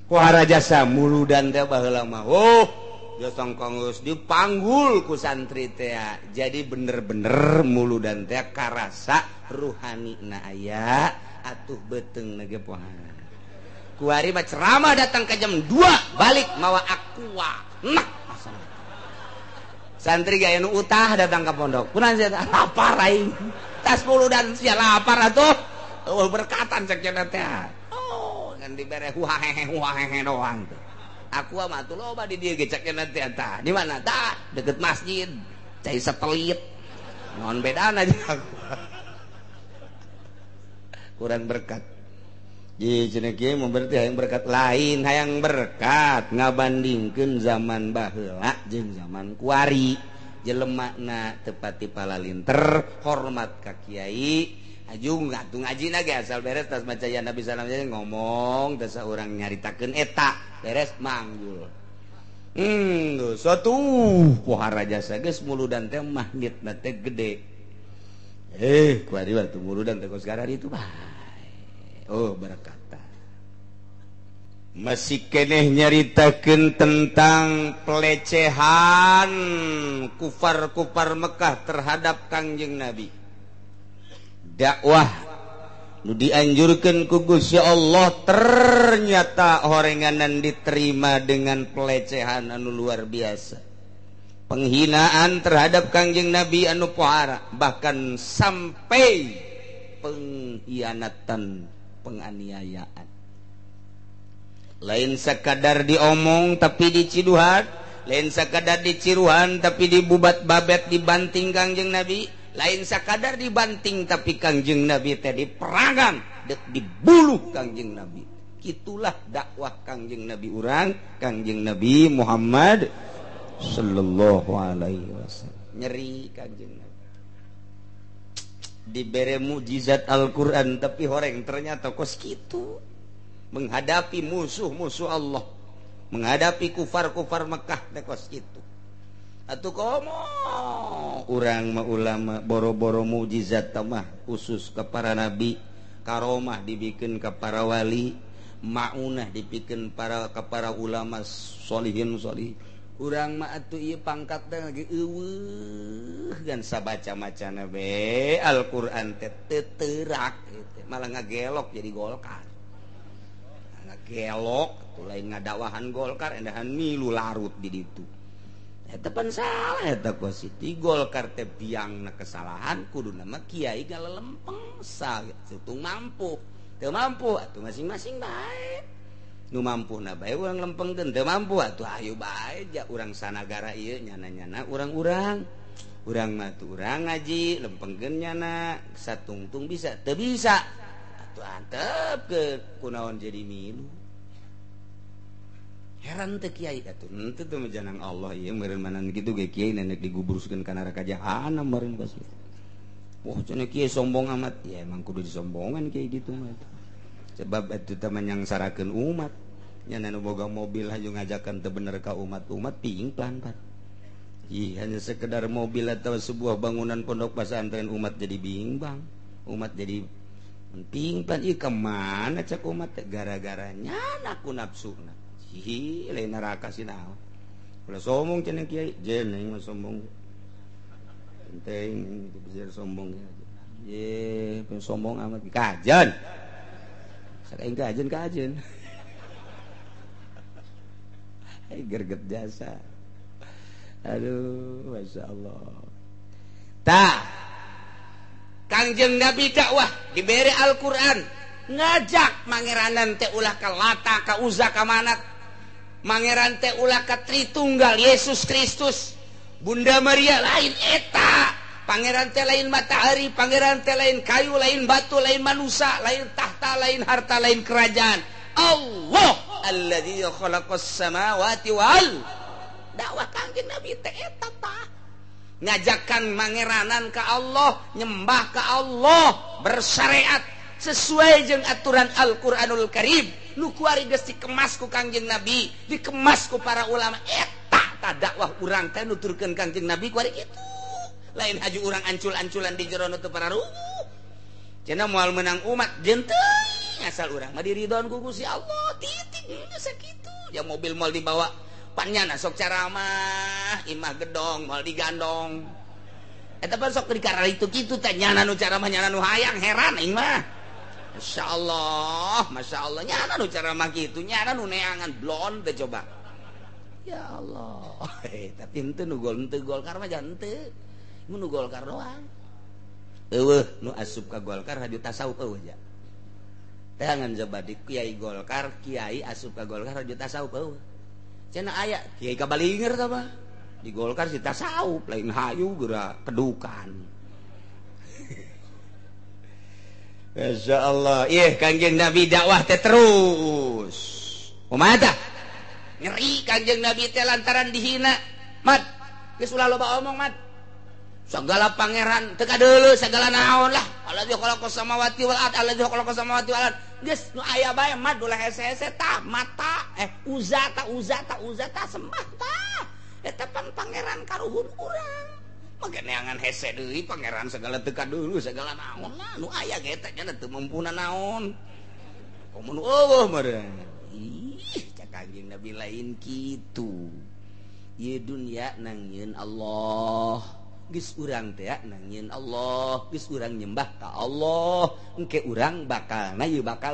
pohara jasa muludan teh baheula mah jasa kanggeus dipanggul ku santri teh jadi bener-bener muludan teh karasa ruhanina aya atuh beteung ge pohara kuari mah ceramah datang ke jam 2 balik mawa aqua nah santri gaya nu utah datang ke pondok kunaon sia lapar aing tas muludan sia lapar atuh berkatan cek cenah teh kan dibere huahehe doang tuh aku mah tuh loba di dieu ge cek cenah teh tah di mana tah deket masjid cai satelit naon bedana jeung aku kurang berkat jadi cenah kieu mah berarti hayang berkat lain hayang berkat ngabandingkeun zaman baheula jeung zaman kuari jelemana tepati palalinter hormat ka kiai ajung ngatung ngaji ge asal beres tas maca ya Nabi sallallahu alaihi wasallam ngomong tas urang nyaritakeun eta beres manggul satu pohara jasa geus muludan teh magnetna teh gede kuari waktu muludan teh sekarang itu bae berkata masih keneh nyaritakeun tentang pelecehan kufar-kufar Mekah terhadap Kangjeng Nabi dakwah nu dianjurkan ku Gusti Allah ternyata horenganan diterima dengan pelecehan anu luar biasa penghinaan terhadap Kangjeng Nabi anu pohara bahkan sampai pengkhianatan penganiayaan lain sekadar diomong tapi diciduhan lain sekadar diciruhan tapi dibubat babet dibanting Kangjeng Nabi lain sakadar dibanting tapi Kangjeng Nabi teh diperangan dibuluh Kangjeng Nabi itulah dakwah Kangjeng Nabi urang Kangjeng Nabi Muhammad sallallahu alaihi wasallam nyeri Kangjeng Nabi dibere mukjizat Al-Qur'an tapi horeng ternyata kos kitu menghadapi musuh-musuh Allah menghadapi kufar-kufar Mekah teh kos kitu atuh komo urang mah ulama boro-boro mukjizat mah khusus ke para nabi karomah dibikeun ka para wali maunah dibikeun ka para ulama sholihin sholih urang mah atuh ieu pangkat teh lagi eueuh gan sabaca macana be Al-Qur'an teh teu teurak malah ngagelok jadi golkar ngagelok tuh lain ngadakwahan golkar endahan milu larut di ditu eta pan salah eta kositi golkar teh biangna kesalahan kudu nama kiai galelempeng sa tutung mampu teu mampu atuh masing-masing bae nu mampuna bae urang lempengkeun teu mampu atuh ayo bae ja urang sanagara ieu nyana-nyana urang-urang urang mah tuh urang ngaji lempengkeun nyana satungtung bisa teu bisa atuh antep ke kunaon jadi milu heran teh kiai atuh henteu teh janang Allah ieu meureun manan kitu ge kiai nenek diguburuskeun ka neraka jahanam meureun bos. Wah cenah kiai sombong amat ya emang kudu disombongan kiai gitu mah. Sebab atuh teh menyangsarakeun umat. Nya nu boga mobil haju ngajakan teu bener ka umat piingplan pan. Ih hanya sekedar mobil atau sebuah bangunan pondok pesantren umat jadi bimbang. Umat jadi piingplan ieu kemana cak umat gara-gara nyana ku nafsuna. Hi lain neraka sih naon ulah sombong cenah kiai jeneng mah sombong penting bisa sombong ye sombong amat kajen sakaing kajen gerget jasa aduh masya Allah tah Kangjeng Nabi dakwah diberi Al-Qur'an ngajak mangeranan teh ulah ka Lata ka Uzza ka Manat Mangeran teh ulah ka Tritunggal Yesus Kristus Bunda Maria lain eta pangeran teh lain matahari pangeran teh lain kayu lain batu lain manusia lain tahta lain harta lain kerajaan Allah alladzi khalaqas samawati wal dakwah Kangjeng Nabi teh eta tah ngajakan mangeranan ka Allah nyembah ka Allah bersyariat sesuai jeung aturan Al-Qur'anul Karim nu kuari geus dikemas ku Kangjeng Nabi dikemas ku para ulama eta tah dakwah urang teh nuturkeun Kangjeng Nabi kuari kitu lain haju urang ancul-anculan di jero nu teu pararuh cenah moal meunang umat jeung teu asal urang mah diridon ku Gusti Allah titik sakitu ya mobil moal dibawa pannyana sok caramah imah gedong moal digandong eta pan sok dikarara itu kitu teh nyana nu caramah nyana nu hayang heran aing mah Masya Allah nyana nu caramah kitu nyana nu neangan blon teh coba ya Allah tapi henteu nu Golkar mah jangan henteu nu Golkar doang eueuh nu asup ka Golkar haju tasawuf eueuh ja tangan coba di Kiai Golkar Kiai asup ka Golkar haju tasawuf eueuh cenah aya Kiai kabalinger tah mah di Golkar si tasawuf lain hayu geura kedukan Masya Allah Kangjeng Nabi dakwah teh terus kumaha tah ngeri Kangjeng Nabi teh lantaran dihina mat geus ulah loba omong mat segala pangeran teu kadeuleu segala naon lah alladzi khalaqas samawati wal ard alladzi khalaqas samawati wal ard geus nu aya bae mah ulah hese-hese tah mata uza tah sembah tah eta pan pangeran karuhun urang mangke neangan hese deui pangeran segala teu kadeuleu segala naon lah nu aya ge eta nya teu mumpuna naon komun eueuh meureun ih cak Kangjeng Nabi lain kitu ieu dunya nangieun Allah geus urang teh nangieun Allah geus urang nyembah ka Allah engke urang bakalna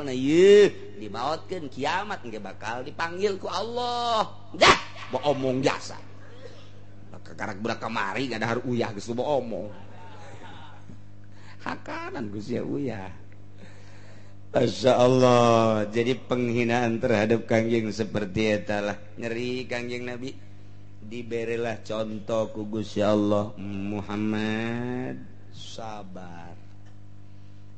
ieu dibaotkeun kiamat engke bakal dipanggil ku Allah dah bo omong biasa karak budak kamari gadahar uyah geus bo omong hakanan geus ya uyah Masya Allah jadi penghinaan terhadap Kangjeng seperti eta lah nyeri Kangjeng Nabi diberilah contoh ku Gusti Allah Muhammad sabar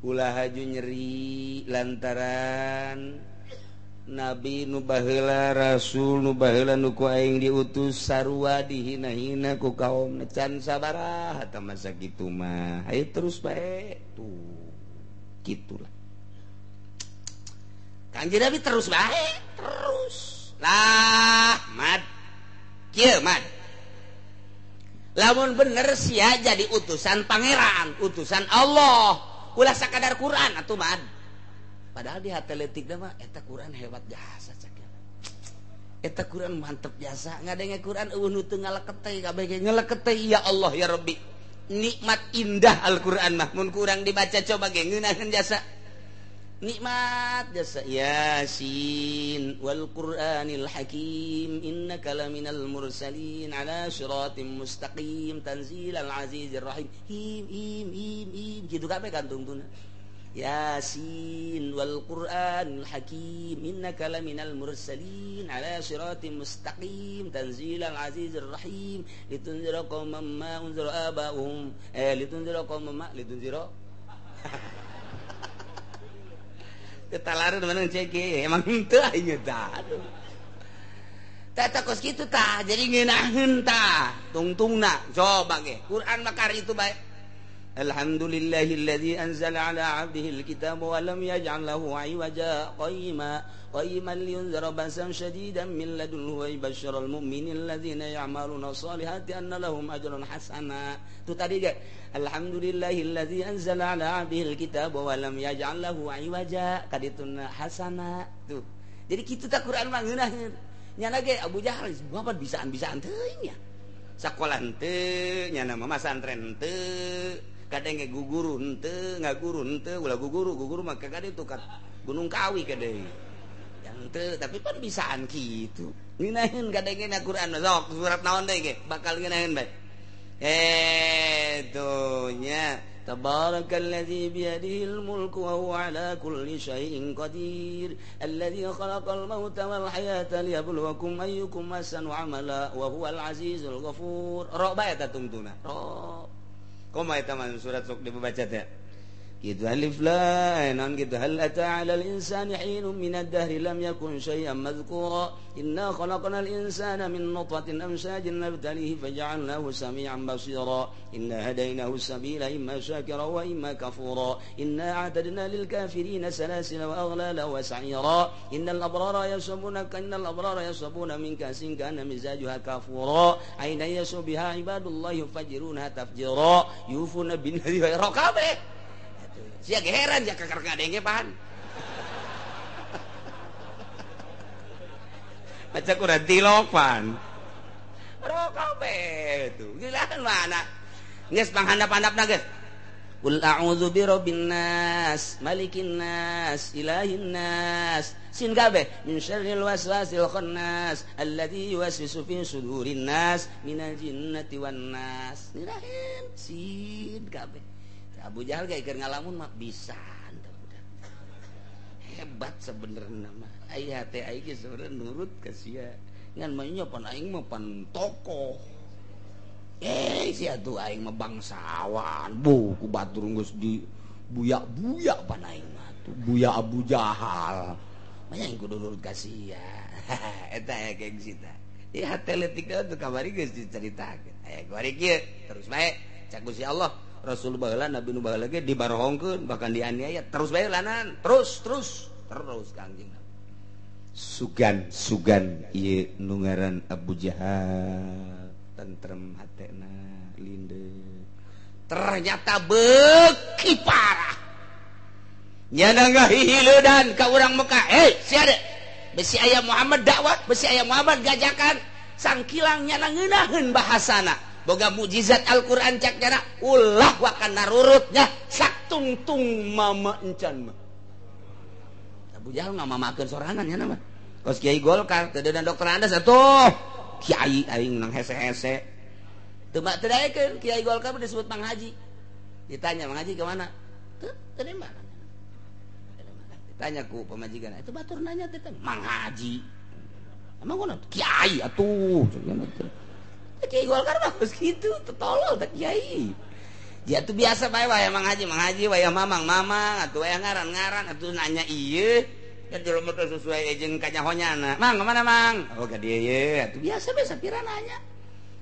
ulah haju nyeri lantaran Nabi nu baheula Rasul nu baheula nu ku aing diutus sarua dihina-hina ku kaum can sabaraha eta mah sakitu mah hayu terus bae tuh gitulah Kangjeng Nabi terus bae terus lah mat kieu mad lamun bener sia jadi utusan pangeran utusan Allah ulah sakadar Quran atuh mad padahal di atletik mah eta Quran hebat jasa cak eta Quran mantep jasa ngadenge Quran eueuh nu teu ngaleket teh kabeh ngaleket teh ya Allah ya Rabbi nikmat indah Al-Quran mah mun kurang dibaca coba ge ngeunaheun jasa nikmat jasa Yasin wal Qur'anil Hakim innaka laminal mursalin ala siratim mustaqim tanzilal azizir rahim him kitu kabeh kantungtuna Yasin wal Qur'anil Hakim innaka laminal mursalin ala siratim mustaqim tanzilal azizir rahim litunzira qauman ma unzira abahum litunzira qauman ma litunzira ketalaran mana cek emang henteu aing tah aduh tah kos kitu tah jadi ngeunaheun tah tungtungna coba ge Quran makar itu bae alhamdulillahilladzi anzala ala 'abdihi alkitaba wa lam yaj'al lahu 'iwaja qayyiman liyunzira ba'san shadidan min ladunhu wa yubashshiral mu'minina alladzina ya'maluna shalihati anna lahum ajran hasana tu tadi ge alhamdulillahilladzi anzala ala 'abdihi alkitaba wa lam yaj'al lahu 'iwaja kadituna hasana tuh jadi kitu tah Quran mah ngeunaheun nyana ge Abu Jahal babat bisaan-bisaan teuing nya sakola henteu nyana mah masantren henteu kadang ge guguru henteu ngaguru henteu ulah guguru mah kade tuh kat Gunung Kawi kade yang henteu tapi pan bisaan kitu ngeunaheun kadang ge na Quran sok surat naon deui ge bakal ngeunaheun bae tuh nya tabarakalladzi biyadihil mulku wa huwa ala kulli syai'in qadir alladzi khalaqal mauta wal hayata liyabluwakum ayyukum ahsanu amala wa huwal azizul ghafur ro bae ta tungtuna ro kumaha eta mah surat sok dibaca teh kitu alif lam gitu hal ata 'alal insani hinun minad dahri lam yakun syai'an madhkura inna khalaqnal insana min nutfatin amshajin nabtalihi faj'alnahu sami'an basira inna hadaynahu sabila imma syakira wa imma kafura inna a'tadna lil kafirina salasila wa aghlala wa sa'ira innal abrara yashrabuna min kasin kana mizajuha kafura ayna yasbiha ibadullahi yufajjiruna tafjira yufuna bin nadhira kabeh sia ge heran ja kakar ngadenge pahan Baca Quran tilopan. Kabeh tuh. Gilaan mana? Geus panghandap-handapna geus. Qul a'udzu birabbin nas, malikin nas, ilahin nas. Sin kabeh min syarril waswasil khannas alladzi yuwaswisu fi sudurin nas minal jinnati wan nas. Nirahin sin kabeh. Abu Jahal ge keur ngalamun mah bisa. Hebat sebenarnya mah. Aya teh aing ge sebenarnya nurut ka sia. Ngan mah nya pan aing mah pan tokoh. Sia tuh aing mah bangsawan, ku batur geus di buyak-buyak pan aing mah tuh buyak Abu Jahal. Manya aing kudu nurut ka sia. Eta aya gengsi tah. Ya teletika tuh kamari geus dicaritakeun. Aya kamari kieu terus bae cak Gusti Allah. Rasul baheula Nabi nu baheula ge dibarohongkeun bahkan dianiaya terus bae lanan terus Kangjeng sugan ieu nu ngaran Abu Jahal tentrem hatena lindeu ternyata beuki parah nyana ngahihileudaan ka urang Mekah sia de besi aya Muhammad dakwah besi aya Muhammad gajakan sangkilang nyana ngeunaheun bahasana boga mukjizat Al-Qur'an cak jana ulah wakan narurutnya sak tungtung mama encan mah Abu Jahal ngamamakeun sorangan nya mah kos Kiai Golkar teu dan dokter Andes atuh Kiai aing nang hese-hese teu teu daekeun Kiai Golkar disebut Mang Haji ditanya Mang Haji ke mana teu di mana ditanya ku pamajikan itu batur nanya teh Mang Haji emang kunaon Kiai atuh Kiai Golkar bagus gitu, tolol tak Kiai. Ya tuh biasa bae Mang Haji, wayah mamang, atuh wayah ngaran, atuh nanya ieu. Kan jelema teh sesuai jeung kanyahonyana. Mang, kemana Mang? Oh ka dieu ye, atuh biasa sapira nanya.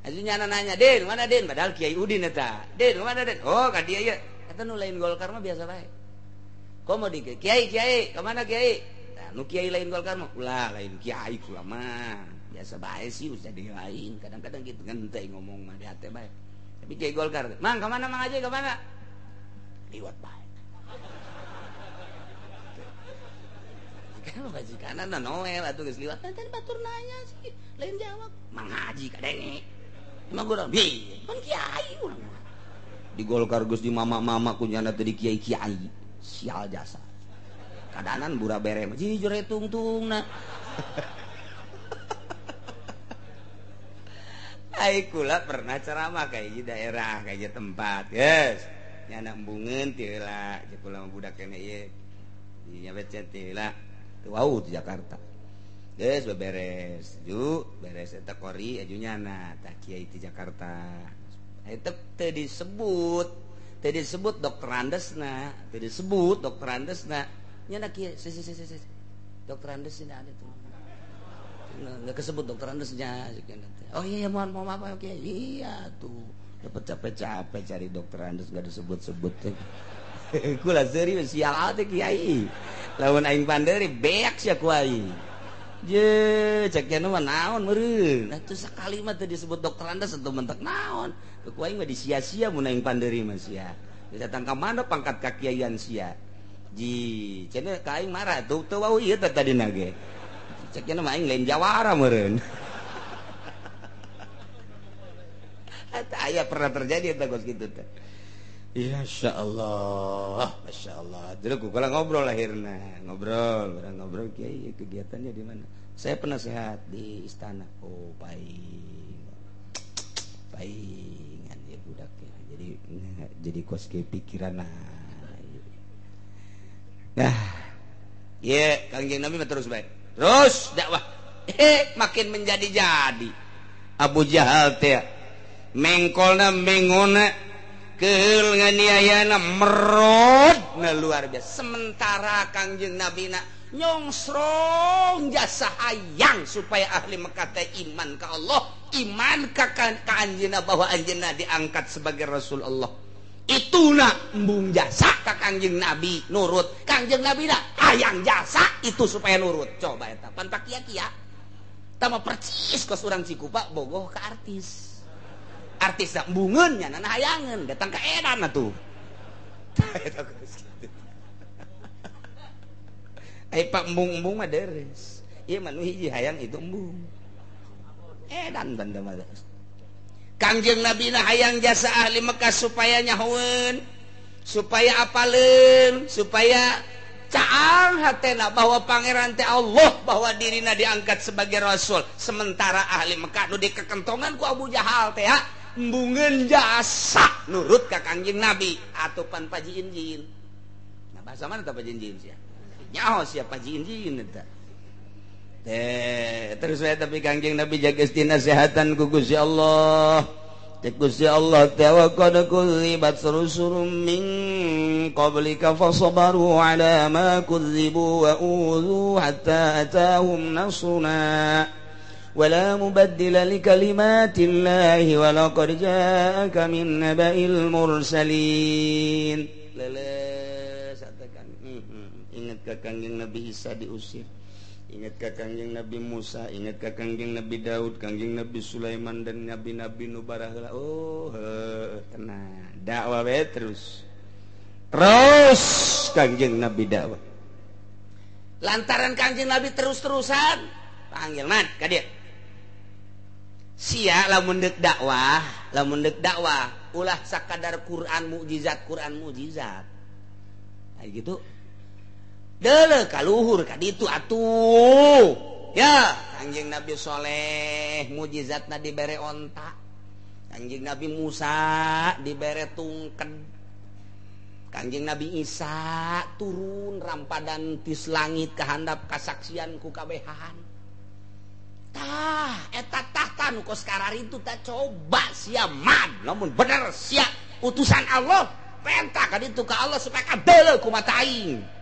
Atuh nyana nanya, "Den, mana Den?" Padahal Kiai Udin eta. "Den, kemana Den?" Oh ka dieu ye. Eta nu lain Golkar mah biasa bae. Komo di Kiai, kemana Kiai? Nah, nu Kiai lain Golkar mah ulah lain Kiai kula mah. Biasa bae sih usah dilain kadang-kadang gitu kan teh ngomong mah di hate bae tapi Kiai Golkar Mang kemana Mang Haji kemana liwat bae kan bajikanan na Noel atuh geus liwat tadi batur nanya sih lain jawab Mang Haji kadenge emang gua bi kan Kiai urang di Golkar geus di mama-mama kunyana teh di Kiai sial jasa kadanan bura bere mah jujur tungtungna Kula pernah ceramah kayak di daerah kayak tempat guys nyana embungeun teu heula jeung kula budak kene ieu di nyabet teu heula teu wau di Jakarta geus beberes beres eta kori aju nyana tah kiai di Jakarta eta teu disebut dokter Andesna nyana kieu dokter Andes tidak ada tuh nggak kesebut dokter Andesnya oh iya mohon maaf oke iya tuh dapat capek-capek cari dokter Andes nggak disebut-sebut kula serius sial teh Kiai lawan aing panderi beak sia ku aing je cek anu mah naon meureun atuh sakali mah teu disebut dokter Andes atuh mentek naon ku aing mah disia-sia mun aing panderi mah sia datang ka mana pangkat kakiaian sia ji cenah ka aing marah tuh teu wau ieu teh tadina ge ceknya mah aing lain jawara meureun. Eta aya pernah terjadi eta kos kitu teh. Masya Allah. Jadi kula ngobrol lahirna, ngobrol Kiai kegiatannya di mana? Saya penasehat di istana. Oh, paingan ya budaknya. Jadi kos ke pikiran nah. Ye, Kangjeng Nabi mah terus baik. Terus dakwah makin menjadi-jadi Abu Jahal teh mengkolna mengona keul nganiayana merodna luar biasa sementara Kangjeng Nabi nyongsrong jasa hayang supaya ahli Mekah teh iman ka Allah iman ka anjeunna bahwa anjeunna diangkat sebagai Rasul Allah ituna embung jasa ka Kangjeng Nabi nurut Kangjeng Nabi hayang jasa itu supaya nurut coba eta pan tak kia-kia tama percis kos urang Cikupa bogoh ka artis nak embungeun nya nana hayangeun datang ka edan atuh ai pak embung-embung mah deres ieu mah nu hiji hayang itu embung edan banda mah Kangjeng Nabi na hayang jasa ahli Mekah supaya nyahoeun supaya apaleun supaya caang hatena bahwa pangeran teh Allah bahwa dirina diangkat sebagai rasul sementara ahli Mekah nu dikekentongan ku Abu Jahal teh embungeun jasa nurut ka Kangjeng Nabi atupan Paji Injin. Nah bahasa mana teh Paji Injin sia nyaho sia Paji Injin eta terus saya tapi Kangjeng Nabi jaga nasihatan ku Gusti Allah. Gusti Allah wa qad kudzibat rusulun min qablika fasabaru ala ma kudzibu wa udzu hatta ataahum nasruna wa la mubaddila li kalimatillahi wa laqad ja'aka min naba'il mursalin. Leles katakan ingat ka Kangjeng Nabi Isa diusir. Ingat ka Kangjeng Nabi Musa, ingat ka Kangjeng Nabi Daud, Kangjeng Nabi Sulaiman dan nabi-nabi nu baraheula. Oh, tenang. Dakwah we terus. Terus Kangjeng Nabi dakwah. Lantaran Kangjeng Nabi terus-terusan panggil mat ka dieu. Sia lamun deuk dakwah, ulah sakadar Quran mukjizat. Nah gitu. Dele kaluhur ka ditu atuh ya Kangjeng Nabi Soleh mujizatna dibere onta Kangjeng Nabi Musa dibere tungked Kangjeng Nabi Isa turun rampadan tis langit kahandap kasaksian ku kabehan tah eta tahta nu kos kararitu tah coba sia man lamun bener sia utusan Allah perintah ka ditu ka Allah supaya kadele ku mata aing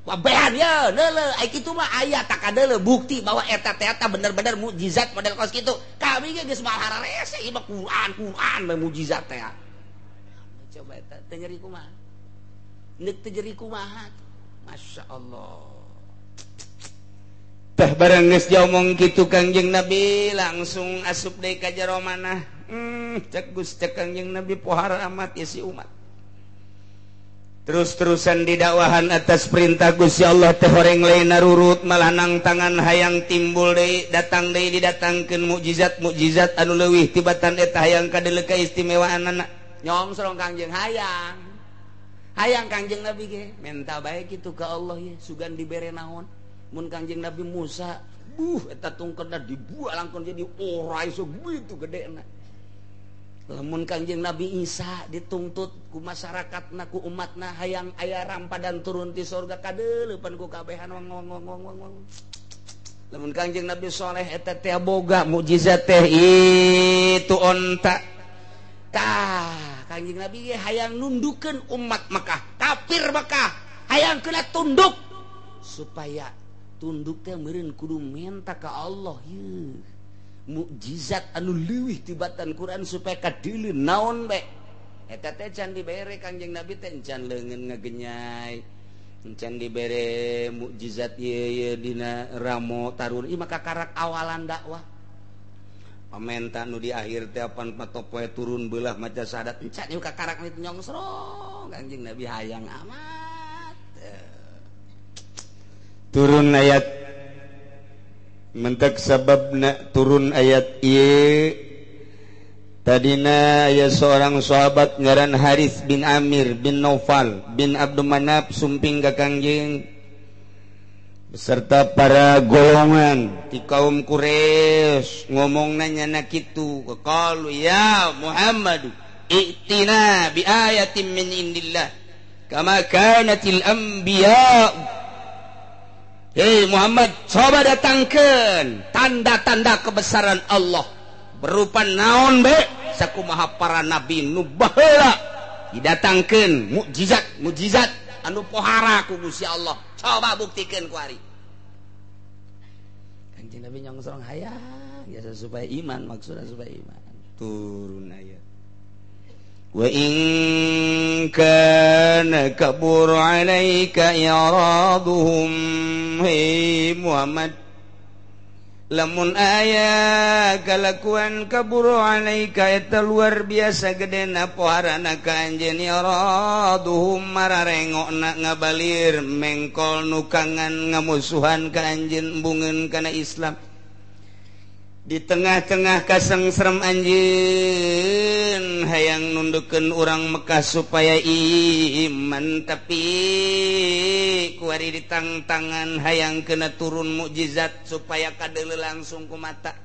wabehan ya deuleu ai kitu mah aya tak kadeuleu bukti bahwa eta teh bener-bener mukjizat model kos kitu kami ge geus malahara rese ieu mah Quran mah mukjizat teh coba eta teh nyeri kumaha neuk teh nyeri kumaha masyaallah tah bareng geus diomong kitu Kangjeng Nabi langsung asup deui ka jero manah cek Gus cek Kangjeng Nabi pohara amat ya si umat terus-terusan didakwahan atas perintah Gusti Allah teh horeng lain narurut malah nang tangan hayang timbul deui datang deui didatangkeun mukjizat anu leuwih tibatan eta hayang kadeuleu kaistimewaanna nyongsrong Kangjeng hayang Kangjeng Nabi ge menta bae kitu ka Allah ye sugan dibere naon mun Kangjeng Nabi Musa eta tungkedna dibuat langkon jadi orai sagitu gedena lamun Kangjeng Nabi Isa dituntut ku masyarakatna ku umatna hayang aya rampadan turun ti surga kadeuleupan ku kabehan wong lamun Kangjeng Nabi Soleh eta teh boga mukjizat teh itu onta tah Kangjeng Nabi ge hayang nundukeun umat Mekah kafir Mekah hayang kena tunduk supaya tunduk teh meureun kudu menta ka Allah yeuh mukjizat anu leuwih tibatan Quran supaya kadeuleu naon bae eta teh can dibere Kangjeng Nabi teh can leungeun ngagenyai can dibere mukjizat ieu dina ramo tarun ieu mah kakarak awalan dakwah pamenta nu di akhir teh apan patopoe turun beulah maca syahadat can ieu kakarak nu nyongsrong Kangjeng Nabi hayang amat turun ayat mentak sababna turun ayat ieu tadina aya seorang sahabat ngaran Harits bin Amir bin Naufal bin Abdul Manaf sumping ka Kangjeng beserta para golongan ti kaum Quraisy ngomongna nyana kitu qalu ya Muhammad i'tina bi ayatin min indillah kama kanatil anbiya. Hei Muhammad, coba datangkan tanda-tanda kebesaran Allah berupa naon be sakumaha para nabi nu baheula didatangkeun mukjizat anu pohara ku Gusti Allah coba buktikeun ku ari Kanjeng Nabi nyongsrong hayang ya supaya iman maksudna supaya iman turun aya wa in kana kabur alaika iraduhum hei Muhammad lamun aya kalakuan kaburu alaika eta luar biasa gedena poharana ka anjeun ya raduhum mararengokna ngabalir mengkol nukangan ngamusuhan ka anjeun embungeun kana Islam di tengah-tengah kasengsrem anjeun hayang nundukeun urang Mekah supaya iman tapi kuari ditangtangan hayang kena turun mukjizat supaya kadele langsung ku mata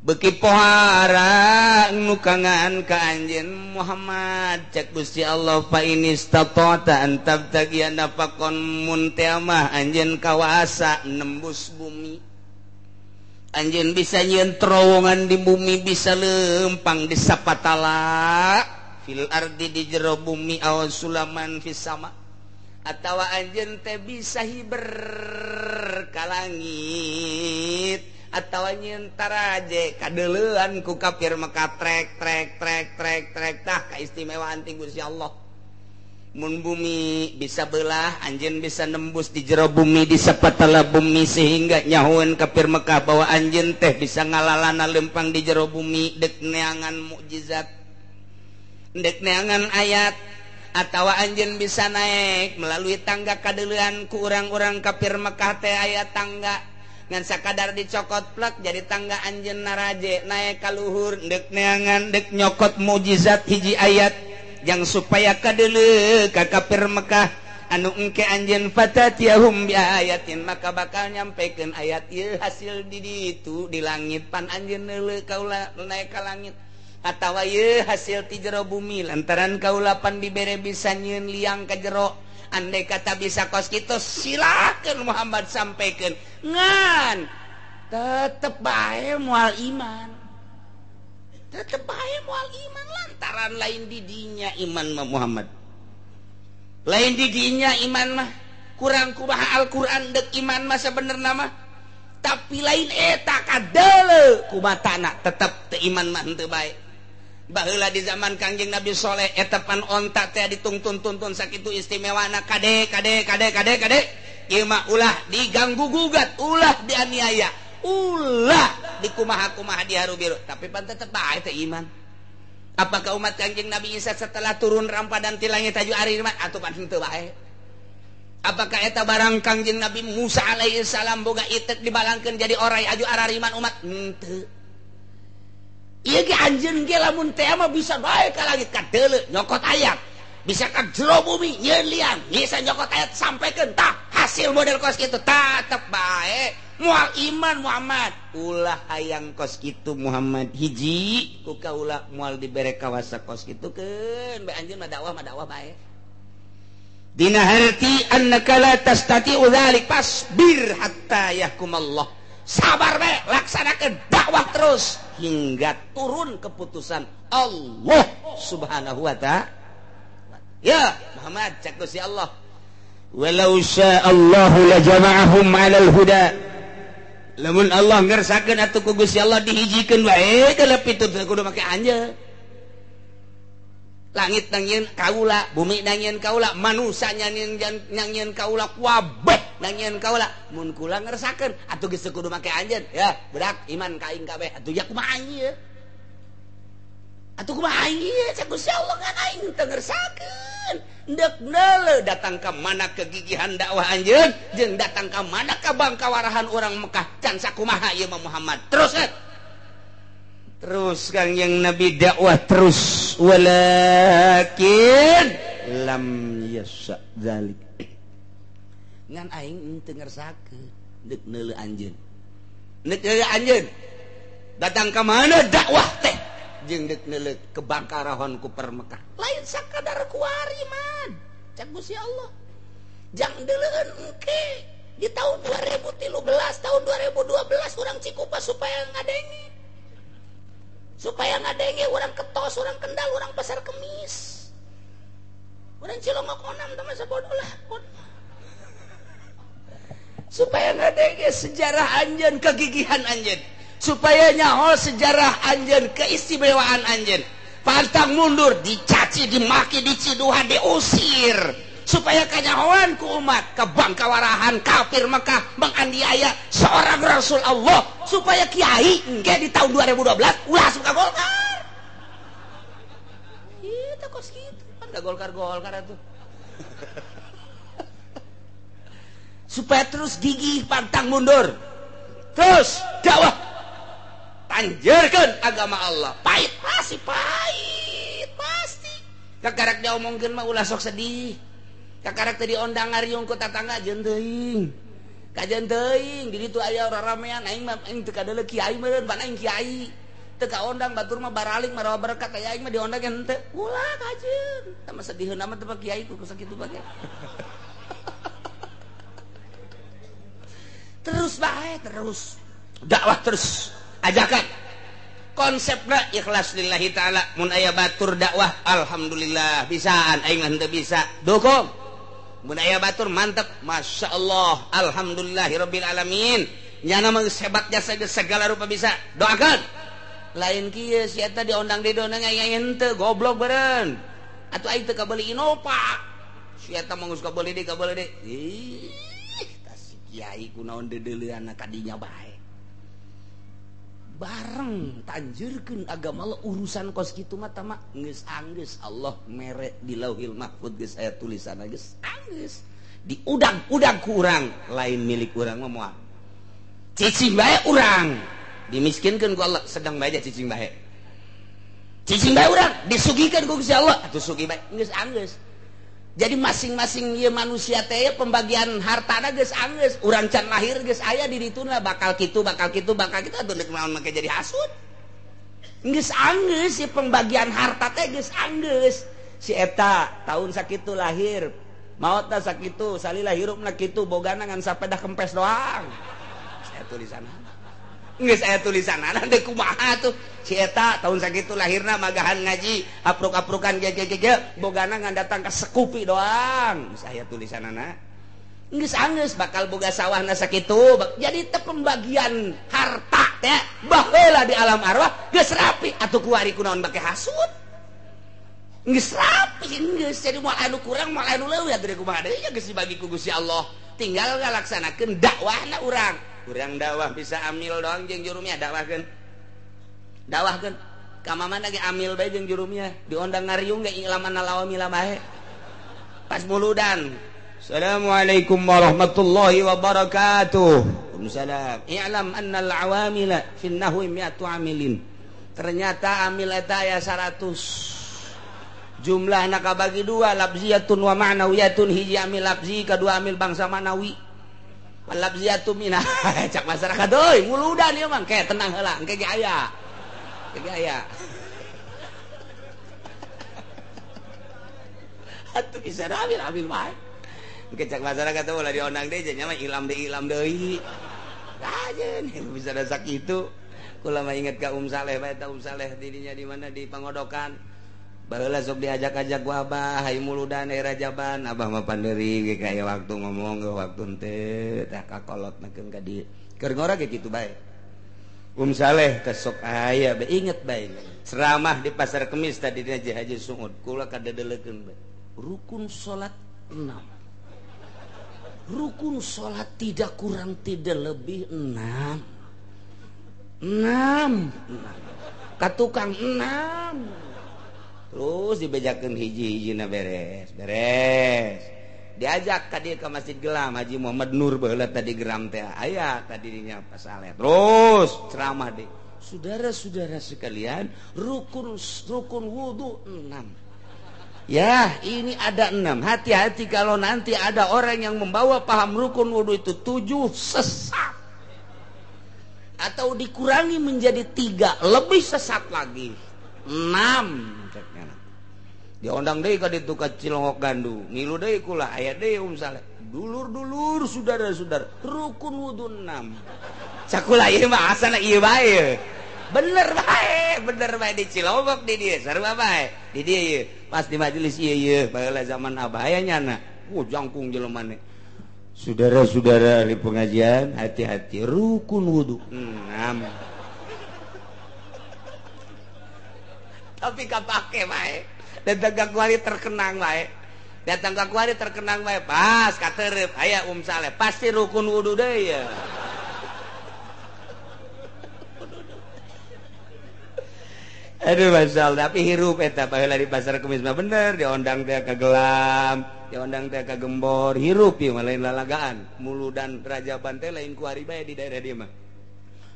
beki pohara nukangan ka anjeun Muhammad cek Gusti Allah fa inistata'ta an tabtaghi nafaqan muntamah anjeun kawasa nembus bumi anjeun bisa nyieun terowongan di bumi bisa lempang di sapatala fil ardi di jero bumi aw sulaman fis sama atawa anjeun teh bisa hiber ka langit atawa nyieun taraje kadeuleuan ku kafir Mekah trek tah kaistimewaan ti Gusti Allah mun bumi bisa belah anjeun bisa nembus di jero bumi di sapatala bumi sehingga nyahoeun kafir Mekah bahwa anjeun teh bisa ngalalana lempang di jero bumi dek neangan mukjizat dek neangan ayat atawa anjeun bisa naik melalui tangga kadeuleuan ku urang-urang kafir Mekah teh aya tangga ngan sakadar dicokot plek jadi tangga anjeun naraje naik ka luhur dek neangan dek nyokot mukjizat hiji ayat yang supaya kadeuleu ka kafir Mekah anu engke anjeun fatatiyahum bi ayatin maka bakal nyampekeun ayat ieu hasil di ditu di langit pan anjeun neuleu kaula naik ka langit atawa ieu hasil ti jero bumi lantaran kaula pan dibere bisa nyieun liang ka jero andai kata bisa kos kitu silakeun Muhammad sampaikeun ngan tetep bae moal iman tetep bae moal iman lantaran lain di dinya iman mah Muhammad lain di dinya iman mah kurang kumaha Al-Qur'an dek iman mah sabenerna mah tapi lain eta kadeuleu kumatana tetep teu iman mah henteu bae baheula di zaman Kangjeng Nabi Saleh eta pan onta teh dituntun-tuntun sakitu istimewana kade ieu mah ulah diganggu gugat ulah dianiaya ulah dikumaha-kumaha diharu biru tapi pan tetep bae teh iman apakah umat Kangjeng Nabi Isa setelah turun rampadan ti langit aju ari iman atuh pan henteu bae apakah eta barang Kangjeng Nabi Musa alaihi salam boga itek dibalangkeun jadi orai aju arariman umat henteu ieu ge anjeun ge lamun teh mah bisa bae ka langit kadeuleu nyokot ayat bisa ka jero bumi nyieun liang bisa nyokot ayat sampaikeun tah hasil model kos kitu tetep bae moal iman Muhammad ulah hayang kos kitu Muhammad hiji ku kaula moal dibere kawasa kos kitu keun bae anjeun mah dakwah bae dina harti annaka la tastati'u dzalik fasbir hatta yahkumallah sabar bae laksanakeun dakwah terus hingga turun keputusan Allah Subhanahu wa ta'ala ya Muhammad cek Gusti Allah walau sya'allahu la jama'ahum 'alal huda lamun Allah ngersakeun atuh ku Gusti Allah dihijikeun wae geuleuh pitutur kudu make anjeun langit nangieun kaula bumi nangieun kaula manusia nangieun kaula kuabeh nangieun kaula mun kula ngersakeun atuh geus kudu make anjeun ya budak iman ka aing kabeh atuh ya kumaha ieu atuh kumaha ieu cek Gusti Allah ngan aing teu ngersakeun ndek neuleuh datang ka mana kegigihan dakwah anjeun jeung datang ka mana kabangkawarahan urang Mekah can sakumaha ieu mah Muhammad terus Kangjeng Nabi dakwah terus walakin lam yasa dzalik ngan aing teu ngersakeun ndek neuleuh anjeun datang ka mana dakwah teh jeung deuk neuleuh kebangkarahan ku permekah lain sakadar kuari man cak Gusti Allah jang deuleueun engke di tahun 2013 tahun 2012 urang Cikupa supaya ngadenge urang Ketos urang Kendal urang Pasar Kemis urang Cilongok Onam teman sabodoh lah supaya ngadenge sejarah anjeun kegigihan anjeun supaya nyaho sejarah anjeun keistimewaan anjeun pantang mundur dicaci dimaki diciduhan diusir supaya kanyahoan ku umat kebangkawarahan kafir Mekah menganiaya seorang Rasul Allah supaya kiai engke di tahun 2012 ulah suka Golkar. Itu kos gitu kan enggak Golkar itu. Supaya terus gigih pantang mundur. Terus dakwah tanjurkeun agama Allah. Pahit pasti pahit pasti. Kakarak diomongkeun mah ulah sok sedih. Kakarak tadi ondang ngariung ku tatangga jeung teuing. Kajen teuing di ditu aya raramean aing mah aing teu kadeuleu kiai meureun pan aing kiai. Teu kaondang batur mah baralik marawa berkat aya aing mah diondang henteu. Ulah kajeun. Tah mah sedihieun amat teh kiai ku sakitu bae. Terus bae terus. Dakwah terus. Ajakan. Konsepna ikhlas lillahi taala mun aya batur dakwah alhamdulillah bisaan aing henteu bisa. Dukung. Mun aya batur mantep masyaallah alhamdulillahirabbil alamin nyana mah hebatnya segala rupa bisa doakan lain kieu si eta diondang di dona aya henteu goblok beureun atuh aing teu kabeuli inopak si eta mah geus kabeuli deui ih tah si kiai kunaon deuleuana kadinya bae bareng tanjurkeun agama Allah urusan kos kitu mah tah mah geus anggeus Allah mere di Lauhil Mahfuz geus aya tulisanna geus anggeus di udang-udang ku urang lain milik urang mah moal cicing bae urang dimiskinkeun ku Allah sedang bae cicing bae urang disugikeun ku Gusti Allah atuh sugih bae geus anggeus. Jadi masing-masing ieu manusia teh pembagian hartana geus anggeus. Urang can lahir geus aya di dituna bakal kitu atuh deuk naon make jadi hasud. Geus anggeus si pembagian harta teh geus anggeus. Si eta tahun sakitu lahir, maotna sakitu, salila hirupna kitu, bogana ngan sapeda kempes doang. Saya tulisanna. Geus aya tulisanna teh kumaha tuh. Si eta tahun sakitu lahirna magahan ngaji apruk-aprukan ge bogana ngan datang ke sekupi doang saya tulisanana geus anggeus bakal boga sawahna sakitu jadi teh pembagian harta teh baheula di alam arwah geus rapi atuh kuari kunaon bake hasud geus rapi geus jadi moal anu kurang moal anu leuwih atuh kumaha deui geus dibagi ku Gusti Allah tinggal ngalaksanakeun dakwahna urang dakwah bisa amil doang jeung jurumnya dakwahkeun ka mamana ge amil bae jeung jurumnya diondang ngariung ge ilaman lawamila bae pas muludan assalamualaikum warahmatullahi wabarakatuh waalaikumsalam i'lam annal awamila fin nahwi mi'atu amilin ternyata amil eta aya 100 jumlahna kabagi dua labziyatun wa ma'nawiyatun hiji amil labzi kadua amil bangsa manawi labziyatu minah cak masyarakat euy muludan ieu mah ke tenang heula engke ge aya gaya atuh bisa ambil bae kecak masyarakat teh ulah diondang deui nya mah ilam deui ajeun bisa da sakitu kula mah inget ka Saleh bae ta Saleh didinya di mana di Pangodokan baheula sok diajak-ajak ku Abah hayu muludan daerah Jaban Abah mah pandeuri ge kaya waktu ngomong ge waktu teu tah kakolotnakeun ka dieu keur ngora ge kitu bae Saleh kesok aya be inget bae ceramah di pasar Kemis tadi di Haji Sungud kula kadedelekeun bae rukun salat 6 rukun salat tidak kurang tidak lebih 6 ka tukang 6 terus dibejakeun hiji-hijina beres diajak ka dieu ka Masjid Gelam Haji Muhammad Nur baheula tadi geram teh aya tadi dinya pas saleh terus ceramah deui saudara-saudara sekalian rukun wudu 6 ya ini ada 6 hati-hati kalau nanti ada orang yang membawa paham rukun wudu itu 7 sesat atau dikurangi menjadi 3 lebih sesat lagi 6 diondang deui ka ditu ka Cilongok Gandu ngilu deui kula aya deui Saleh dulur-dulur saudara-saudara rukun wudu 6 cakula ieu mah asana ieu bae bener bae di Cilongok di dieu sarua bae di dieu ieu pas di majelis ieu baheula zaman Abah aya nyana jangkung jelema mane saudara-saudara di pengajian hati-hati rukun wudu 6 tapi kapake bae dan tegak kuali terkenang bae datang ka kuari terkenang bae pas katerep aya Saleh pasti rukun wudu deui ya. Aduh masya Allah, tapi hirup eta baheula di pasar Kemis mah bener, diondang teh ka Gelam, diondang teh ka Gembor, hirup ieu mah lain lalagaan. Muludan Rajaban teh lain kuari bae di daerah dieu mah.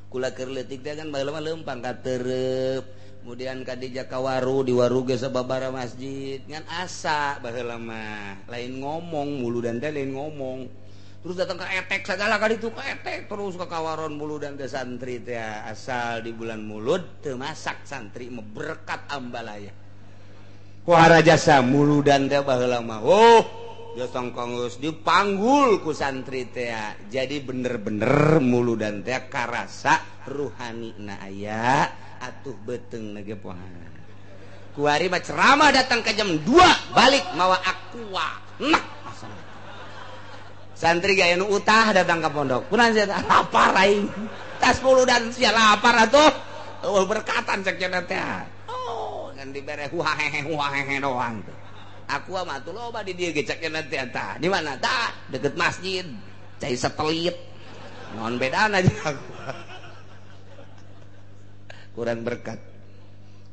Kula keur leutik teh kan baheula mah leumpang ka Terep, kemudian ka Dija ka Waru, di Waru ge sababaraha masjid, ngan asa baheula mah. Lain ngomong, muludan teh lain ngomong. Terus datang ke etek segala kali itu ke etek terus ke kawaron muludan teh santri teh asal di bulan Mulud teu masak santri mah berkat ambalaya. Kuara jasa muludan teh baheula mah jasa geus dipanggul ku santri teh jadi bener-bener muludan teh karasa ruhanina aya atuh beteung ge poha. Kuari mah ceramah datang ke jam 2 balik mawa aqua. Nah santri gaya nu utah datang ke pondok kunaon sia lapar aing tas muludan sia lapar atuh berkatan cek cenah teh kan dibere huahehe doang tuh aku mah tuh loba di dieu ge cek cenah teh tah di mana tah deket masjid cai satelit naon bedana jeung aku kurang berkat.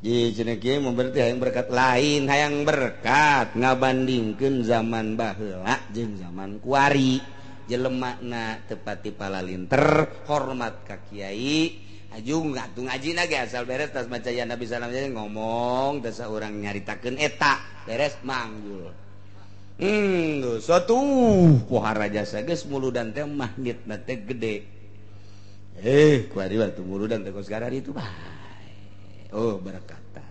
Jadi cenah kieu mah berarti hayang berkat lain, hayang berkat ngabandingkeun zaman baheula jeung zaman kuari. Jelemana teu pati palalinter, hormat ka kiai, ajung atuh ngajina ge asal beres tas maca ya Nabi sallallahu alaihi wasallam ngomong teu saurang nyaritakeun eta, beres manggul. Satu pohara jasa geus muludan teh magnetna teh gede. Kuari waktu muludan teh kos garari itu bae. Oh berkata